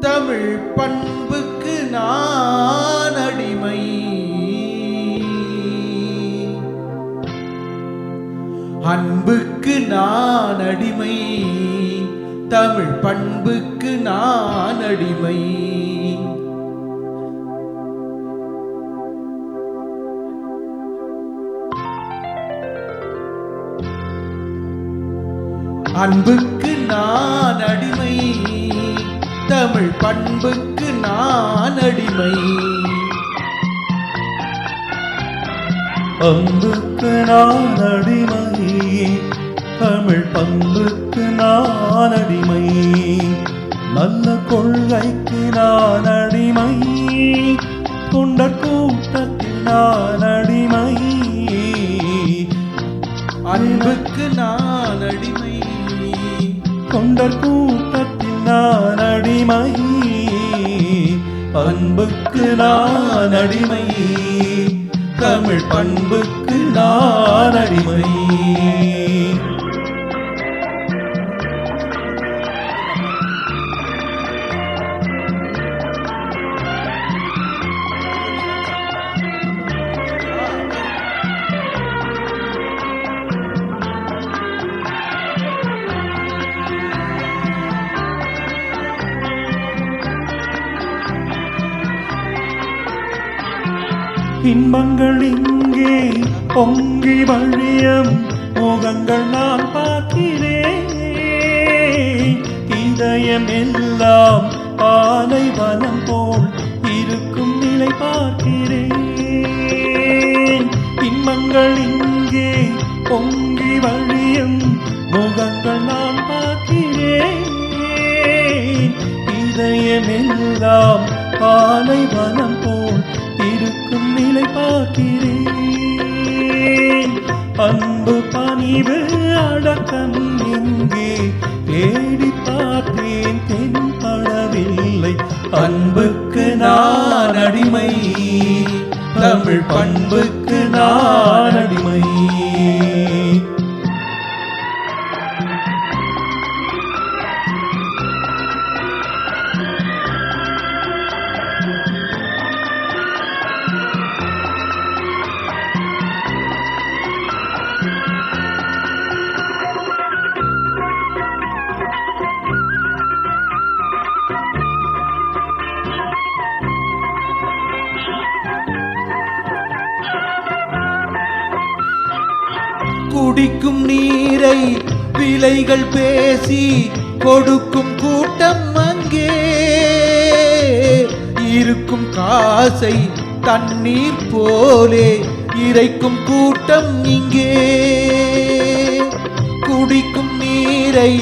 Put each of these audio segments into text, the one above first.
தமிழ் பண்புக்கு நான் அடிமை. அன்புக்கு நான் அடிமை, தமிழ் பண்புக்கு நான் அடிமை. அன்புக்கு நான் அடிமை, தமிழ் பண்புக்கு நான் அடிமை. அன்புக்கு நான் அடிமை, தமிழ் பண்புக்கு நான் அடிமை. நல்ல கொள்கைக்கு நான் அடிமை, தொண்டர் கூட்டத்தில் நான் அடிமை. அன்புக்கு நான் அடிமை, தொண்டர் கூட்டத்தில் நான் அடிமை. அன்புக்கு நான் அடிமை, தமிழ் பண்புக்கு நான் அடிமை. இன்பங்கள் இங்கே பொங்கி வழியும் முகங்கள் நான் பார்க்கிறேன். இதயம் எல்லாம் பாலைவனம் போல் இருக்கும் நிலை பார்க்கிறேன். இன்பங்கள் இங்கே பொங்கி வழியும் முகங்கள் நான் பார்க்கிறேன். இதயம் எல்லாம் பாலைவனம் போல் இருக்கும் நிலை பார்க்கிறேன். அன்பு பணிவு அடக்கம் எங்கே தேடி பார்த்தேன், தென்படவில்லை. அன்புக்கு நான் அடிமை, தமிழ் பண்புக்கு நான் அடிமை. குடிக்கும் நீரை விலைகள் பேசி கொடுக்கும் கூட்டம் அங்கே, இருக்கும் காசை தண்ணீர் போலே இறைக்கும் கூட்டம் இங்கே. குடிக்கும் நீரை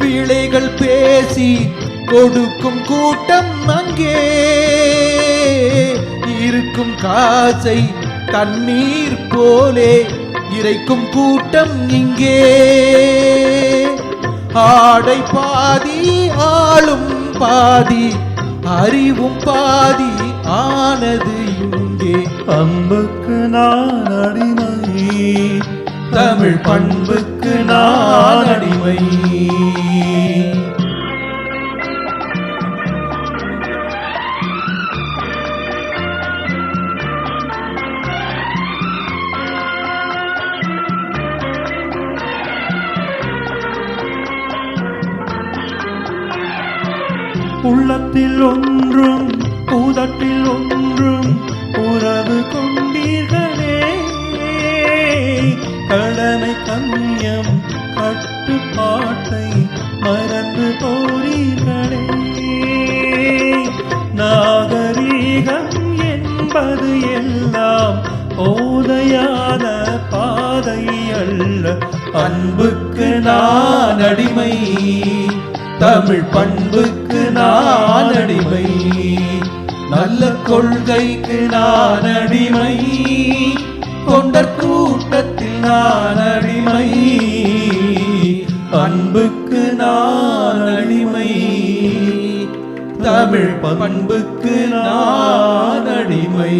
விலைகள் பேசி கொடுக்கும் கூட்டம் அங்கே, இருக்கும் காசை தண்ணீர் போலே இறைக்கும் கூட்டம் இங்கே. ஆடை பாதி ஆளும் பாதி அறிவும் பாதி ஆனது இங்கே. அன்புக்கு நான் அடிமை, தமிழ் பண்புக்கு நான் அடிமை. உள்ளத்தில் ஒன்றும் உதட்டில் ஒன்றும் உறவு கொண்டீர்களே. கடமை கண்ணியம் கட்டுப்பாட்டை மறந்து போறீர்களே. நாகரீகம் என்பது எல்லாம் போதையான பாதை அல்ல. அன்புக்கு நான் அடிமை, தமிழ் பண்புக்கு நான் அடிமை. நல்ல கொள்கைக்கு நான் அடிமை, தொண்டர் கூட்டத்தில் நான் அடிமை. அன்புக்கு நான் அடிமை, தமிழ் பண்புக்கு நான் அடிமை.